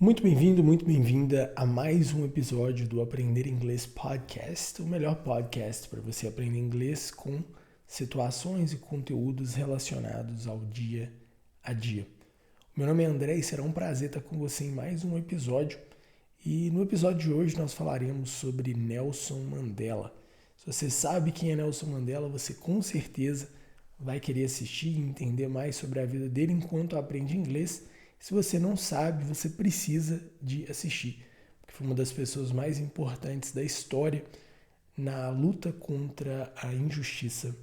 Muito bem-vindo, muito bem-vinda a mais um episódio do Aprender Inglês Podcast, o melhor podcast para você aprender inglês com situações e conteúdos relacionados ao dia a dia. Meu nome é André e será um prazer estar com você em mais um episódio. E no episódio de hoje nós falaremos sobre Nelson Mandela. Se você sabe quem é Nelson Mandela, você com certeza vai querer assistir e entender mais sobre a vida dele enquanto aprende inglês. Se você não sabe, você precisa de assistir, porque foi uma das pessoas mais importantes da história na luta contra a injustiça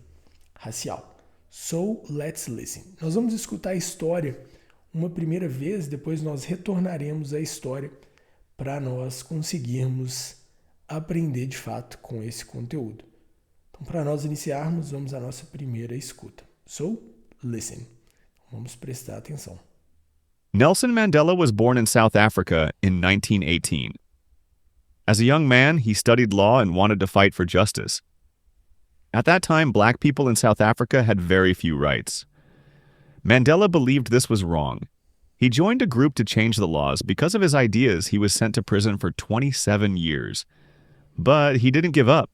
racial. So, let's listen. Nós vamos escutar a história uma primeira vez, depois nós retornaremos à história para nós conseguirmos aprender de fato com esse conteúdo. Então, para nós iniciarmos, vamos à nossa primeira escuta. So, listen. Vamos prestar atenção. Nelson Mandela was born in South Africa in 1918. As a young man, he studied law and wanted to fight for justice. At that time, black people in South Africa had very few rights. Mandela believed this was wrong. He joined a group to change the laws. Because of his ideas, he was sent to prison for 27 years. But he didn't give up.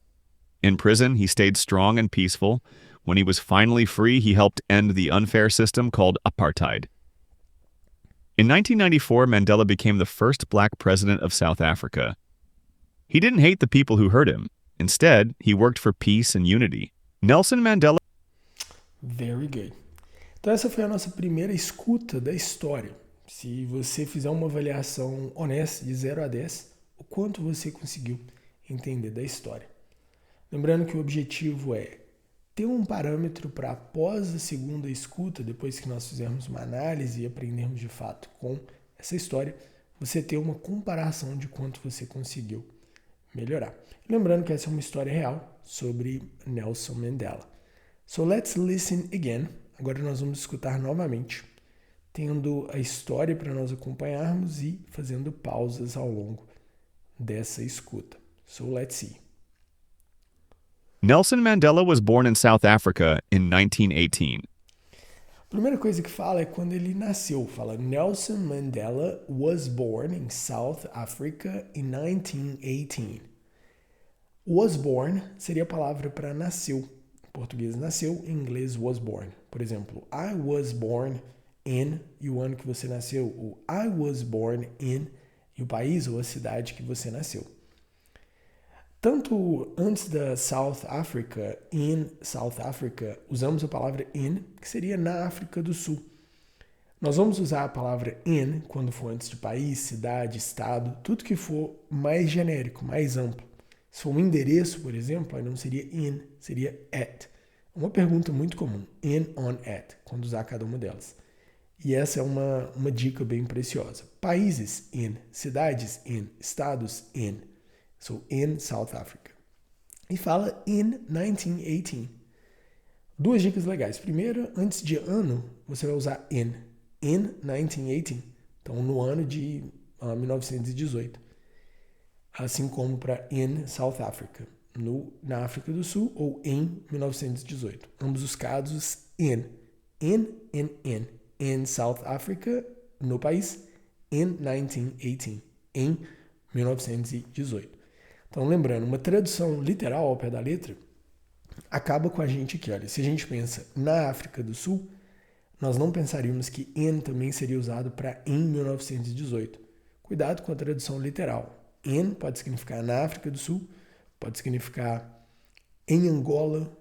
In prison, he stayed strong and peaceful. When he was finally free, he helped end the unfair system called apartheid. In 1994, Mandela became the first black president of South Africa. He didn't hate the people who hurt him. Instead, he worked for peace and unity. Nelson Mandela. Very good. Então essa foi a nossa primeira escuta da história. Se você fizer uma avaliação honesta de 0 a 10, o quanto você conseguiu entender da história. Lembrando que o objetivo é ter um parâmetro para após a segunda escuta, depois que nós fizermos uma análise e aprendermos de fato com essa história, você ter uma comparação de quanto você conseguiu melhorar. Lembrando que essa é uma história real sobre Nelson Mandela. So let's listen again. Agora nós vamos escutar novamente, tendo a história para nós acompanharmos e fazendo pausas ao longo dessa escuta. So let's see. Nelson Mandela was born in South Africa in 1918. A primeira coisa que fala é quando ele nasceu. Fala, Nelson Mandela was born in South Africa in 1918. Was born seria a palavra para nasceu. Em português nasceu, em inglês was born. Por exemplo, I was born in e o ano que você nasceu. O I was born in e o país ou a cidade que você nasceu. Tanto antes da South Africa, in South Africa, usamos a palavra in, que seria na África do Sul. Nós vamos usar a palavra in quando for antes de país, cidade, estado, tudo que for mais genérico, mais amplo. Se for um endereço, por exemplo, aí não seria in, seria at. Uma pergunta muito comum, in, on, at, quando usar cada uma delas. E essa é uma dica bem preciosa. Países, in. Cidades, in. Estados, in. So, in South Africa. E fala in 1918. Duas dicas legais. Primeiro, antes de ano, você vai usar in. In 1918. Então, no ano de 1918. Assim como para in South Africa. Na África do Sul ou em 1918. Ambos os casos, in. In. In South Africa, no país, in 1918. Em 1918. Então, lembrando, uma tradução literal ao pé da letra acaba com a gente aqui. Olha, se a gente pensa na África do Sul, nós não pensaríamos que in também seria usado para em 1918. Cuidado com a tradução literal. In pode significar na África do Sul, pode significar em Angola,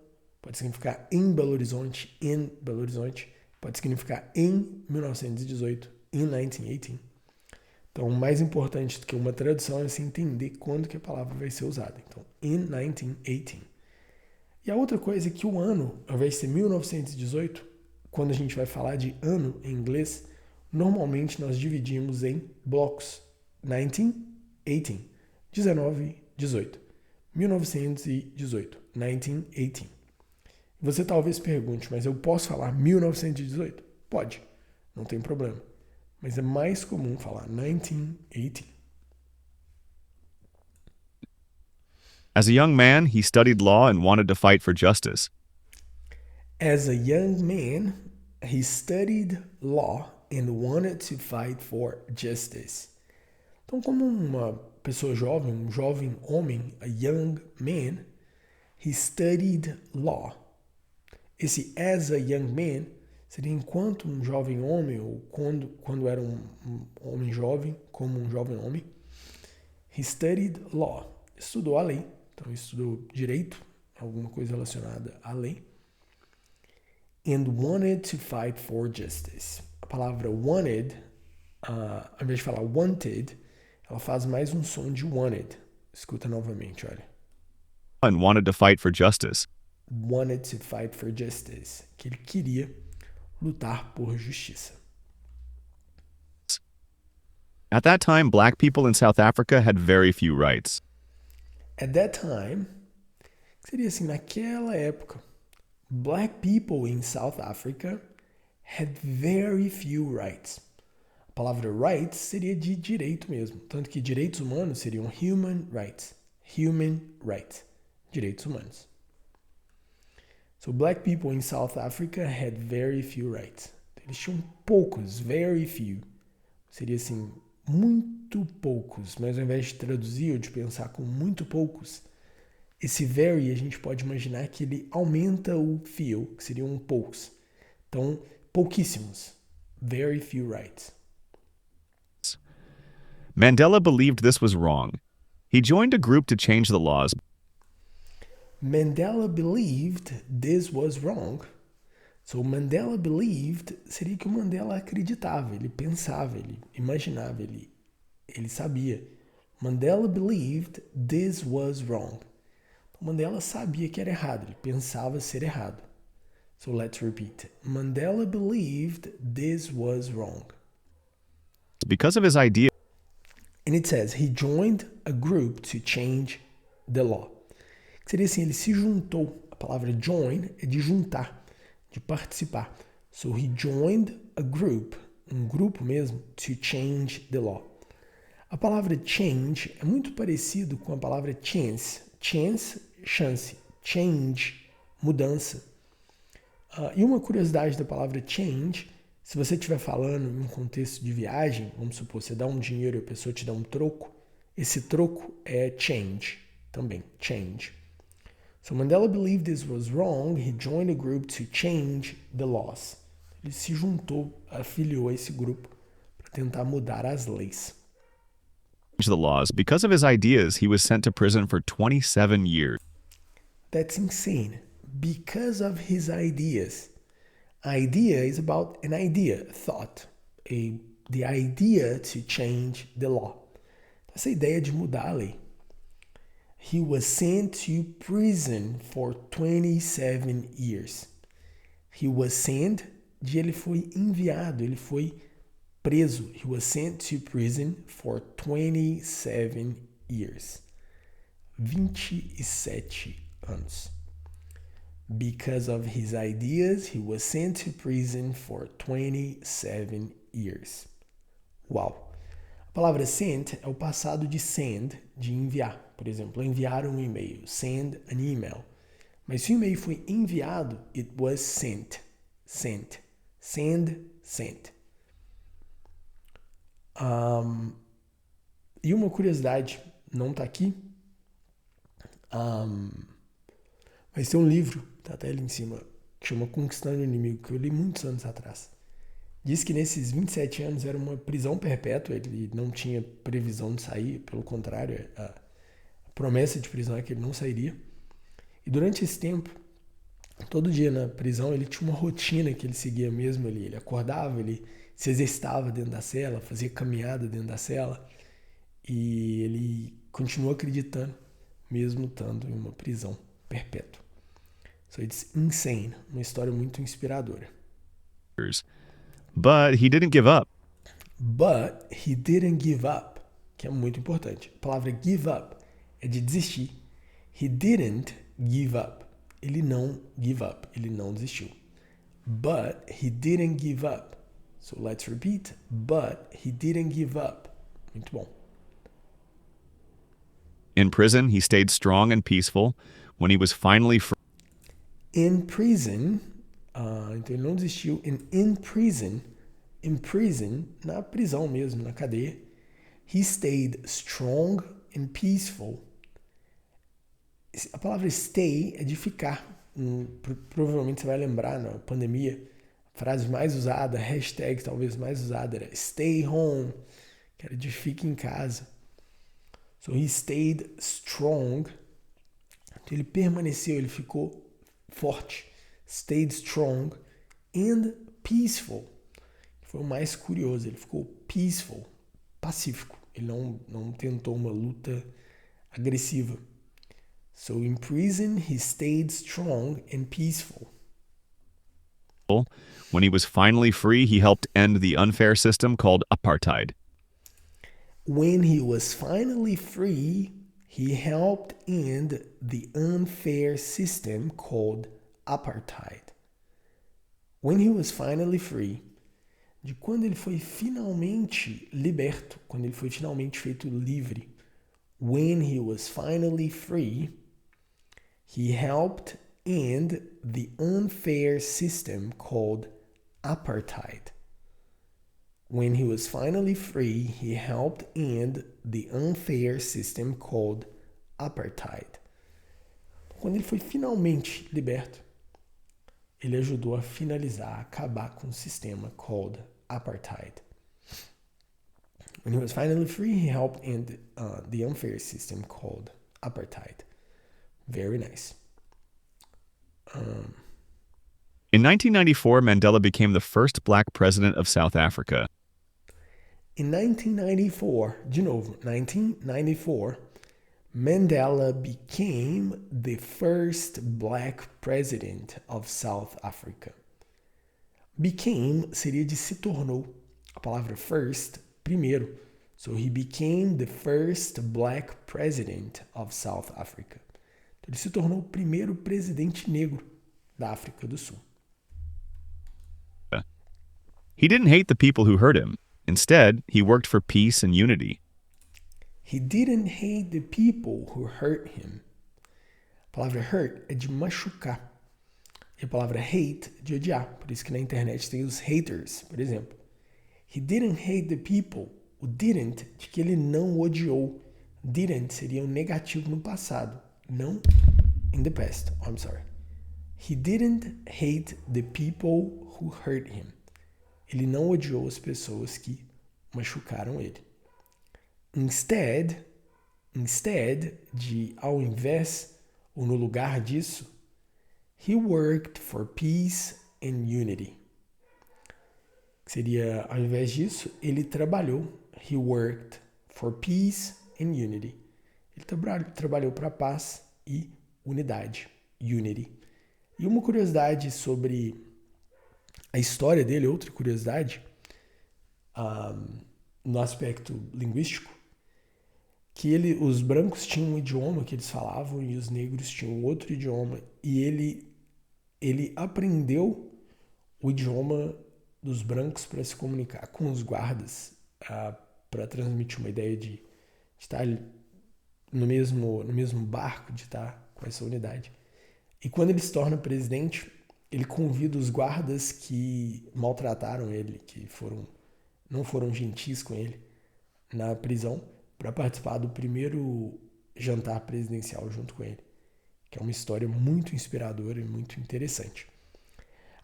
pode significar em Belo Horizonte, in Belo Horizonte, pode significar em 1918, in 1918. Então, o mais importante do que uma tradução é você entender quando que a palavra vai ser usada. Então, in 1918. E a outra coisa é que o ano, ao invés de ser 1918, quando a gente vai falar de ano em inglês, normalmente nós dividimos em blocos. 1918. 19, 18. 1918. 1918. Você talvez pergunte, mas eu posso falar 1918? Pode, não tem problema. Mas é mais comum falar 1918. As a young man, he studied law and wanted to fight for justice. As a young man, he studied law and wanted to fight for justice. Então, como uma pessoa jovem, um jovem homem, a young man, he studied law. Esse as a young man seria enquanto um jovem homem, ou quando era um homem jovem, como um jovem homem. He studied law. Estudou a lei. Então, estudou direito, alguma coisa relacionada à lei. And wanted to fight for justice. A palavra wanted, ao invés de falar wanted, ela faz mais um som de wanted. Escuta novamente, olha. And wanted to fight for justice. Wanted to fight for justice. Que ele queria lutar por justiça. At that time, black people in South Africa had very few rights. At that time, seria assim, naquela época, black people in South Africa had very few rights. A palavra rights seria de direito mesmo, tanto que direitos humanos seriam human rights. Human rights. Direitos humanos. So black people in South Africa had very few rights. Eles tinham poucos, very few. Seria assim, muito poucos, mas ao invés de traduzir ou de pensar com muito poucos, esse very a gente pode imaginar que ele aumenta o few, que seriam poucos. Então, pouquíssimos. Very few rights. Mandela believed this was wrong. He joined a group to change the laws. Mandela believed this was wrong. So, Mandela believed seria que o Mandela acreditava, ele pensava, ele imaginava, ele sabia. Mandela believed this was wrong. Mandela sabia que era errado, ele pensava ser errado. So let's repeat. Mandela believed this was wrong. Because of his idea. And it says he joined a group to change the law. Seria assim, ele se juntou. A palavra join é de juntar, de participar. So he joined a group, um grupo mesmo, to change the law. A palavra change é muito parecido com a palavra chance. Chance, chance. Change, mudança. E uma curiosidade da palavra change, se você estiver falando em um contexto de viagem, vamos supor, você dá um dinheiro e a pessoa te dá um troco, esse troco é change, também, change. So Mandela believed this was wrong, he joined a group to change the laws. Ele se juntou, afiliou a esse grupo para tentar mudar as leis. The laws. Because of his ideas, he was sent to prison for 27 years. That's insane. Because of his ideas. Idea is about an idea, a thought. The idea to change the law. Essa ideia de mudar a lei. He was sent to prison for 27 years. He was sent, de ele foi enviado, ele foi preso. He was sent to prison for 27 years. 27 anos. Because of his ideas, he was sent to prison for 27 years. Uau! A palavra sent é o passado de send, de enviar. Por exemplo, enviar um e-mail. Send an email. Mas se o e-mail foi enviado, it was sent. Sent. Send, sent. E uma curiosidade, não está aqui, mas tem um livro, tá até ali em cima, que chama Conquistando o Inimigo, que eu li muitos anos atrás. Diz que nesses 27 anos era uma prisão perpétua, ele não tinha previsão de sair, pelo contrário, a promessa de prisão é que ele não sairia. E durante esse tempo, todo dia na prisão, ele tinha uma rotina que ele seguia mesmo, ele acordava, ele se exercitava dentro da cela, fazia caminhada dentro da cela, e ele continuou acreditando, mesmo estando em uma prisão perpétua. So it's insane, uma história muito inspiradora. But he didn't give up. But he didn't give up, que é muito importante. A palavra give up é de desistir. He didn't give up. Ele não give up, ele não desistiu. But he didn't give up. So let's repeat. But he didn't give up. Muito bom. In prison, he stayed strong and peaceful. When he was finally free. In prison, então ele não desistiu. In prison, na prisão mesmo, na cadeia, He stayed strong and peaceful. A palavra stay é de ficar. Provavelmente você vai lembrar na pandemia, a frase mais usada, a hashtag talvez mais usada era stay home, que era de fique em casa. So he stayed strong. Então ele permaneceu, ele ficou forte. Stayed strong and peaceful. Foi o mais curioso, ele ficou peaceful, pacífico. Ele não tentou uma luta agressiva. So in prison, he stayed strong and peaceful. When he was finally free, he helped end the unfair system called apartheid. When he was finally free, he helped end the unfair system called apartheid. When he was finally free, de quando ele foi finalmente liberto, quando ele foi finalmente feito livre. When he was finally free, he helped end the unfair system called apartheid. When he was finally free, he helped end the unfair system called apartheid. Quando ele foi finalmente liberto, ele ajudou a finalizar, a acabar com o sistema called apartheid. When he was finally free, he helped end the unfair system called apartheid. Very nice. In 1994, Mandela became the first black president of South Africa. In 1994, de novo, 1994, Mandela became the first black president of South Africa. Became seria de se tornou. A palavra first, primeiro. So he became the first black president of South Africa. Então, ele se tornou o primeiro presidente negro da África do Sul. He didn't hate the people who hurt him. Instead, he worked for peace and unity. He didn't hate the people who hurt him. A palavra hurt é de machucar. E a palavra hate de odiar. Por isso que na internet tem os haters, por exemplo. He didn't hate the people. O didn't, de que ele não odiou. Didn't seria um negativo no passado. Não in the past. Oh, I'm sorry. He didn't hate the people who hurt him. Ele não odiou as pessoas que machucaram ele. Instead de ao invés ou no lugar disso, he worked for peace and unity. Seria, ao invés disso, ele trabalhou. He worked for peace and unity. Ele trabalhou para paz e unidade. Unity. E uma curiosidade sobre a história dele, outra curiosidade, no aspecto linguístico, que os brancos tinham um idioma que eles falavam e os negros tinham outro idioma, e ele aprendeu o idioma dos brancos para se comunicar com os guardas, para transmitir uma ideia de estar no mesmo barco, de estar com essa unidade. E quando ele se torna presidente, ele convida os guardas que maltrataram ele, que não foram gentis com ele na prisão, para participar do primeiro jantar presidencial junto com ele, que é uma história muito inspiradora e muito interessante.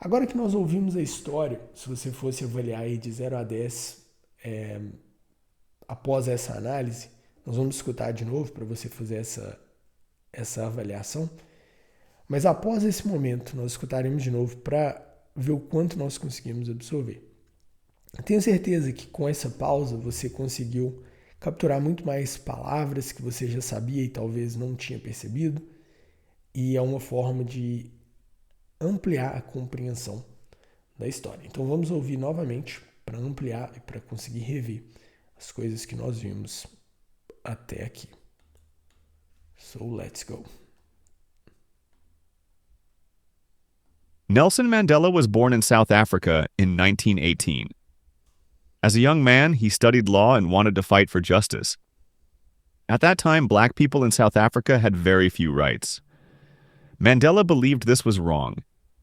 Agora que nós ouvimos a história, se você fosse avaliar aí de 0 a 10, após essa análise, nós vamos escutar de novo para você fazer essa avaliação. Mas após esse momento, nós escutaremos de novo para ver o quanto nós conseguimos absorver. Eu tenho certeza que com essa pausa você conseguiu capturar muito mais palavras que você já sabia e talvez não tinha percebido. E é uma forma de ampliar a compreensão da história. Então vamos ouvir novamente para ampliar e para conseguir rever as coisas que nós vimos até aqui. So let's go. Nelson Mandela was born in South Africa in 1918. As a young man, he studied law and wanted to fight for justice. At that time, black people in South Africa had very few rights. Mandela believed this was wrong.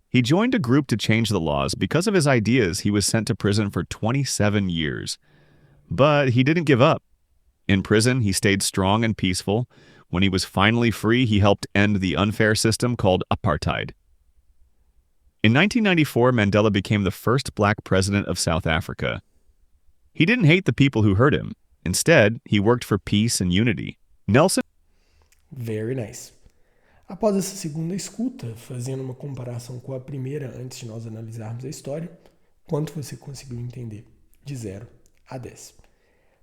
He joined a group to change the laws. Because of his ideas, he was sent to prison for 27 years. But he didn't give up. In prison, he stayed strong and peaceful. When he was finally free, he helped end the unfair system called apartheid. In 1994, Mandela became the first black president of South Africa. He didn't hate the people who hurt him. Instead, he worked for peace and unity. Nelson. Very nice. Após essa segunda escuta, fazendo uma comparação com a primeira antes de nós analisarmos a história, quanto você conseguiu entender de 0 a 10?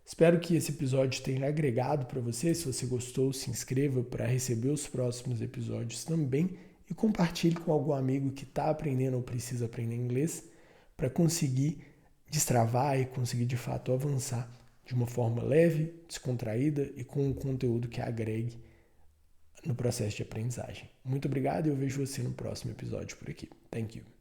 Espero que esse episódio tenha agregado para você. Se você gostou, se inscreva para receber os próximos episódios também e compartilhe com algum amigo que está aprendendo ou precisa aprender inglês para conseguir destravar e conseguir de fato avançar de uma forma leve, descontraída e com um conteúdo que agregue no processo de aprendizagem. Muito obrigado e eu vejo você no próximo episódio por aqui. Thank you.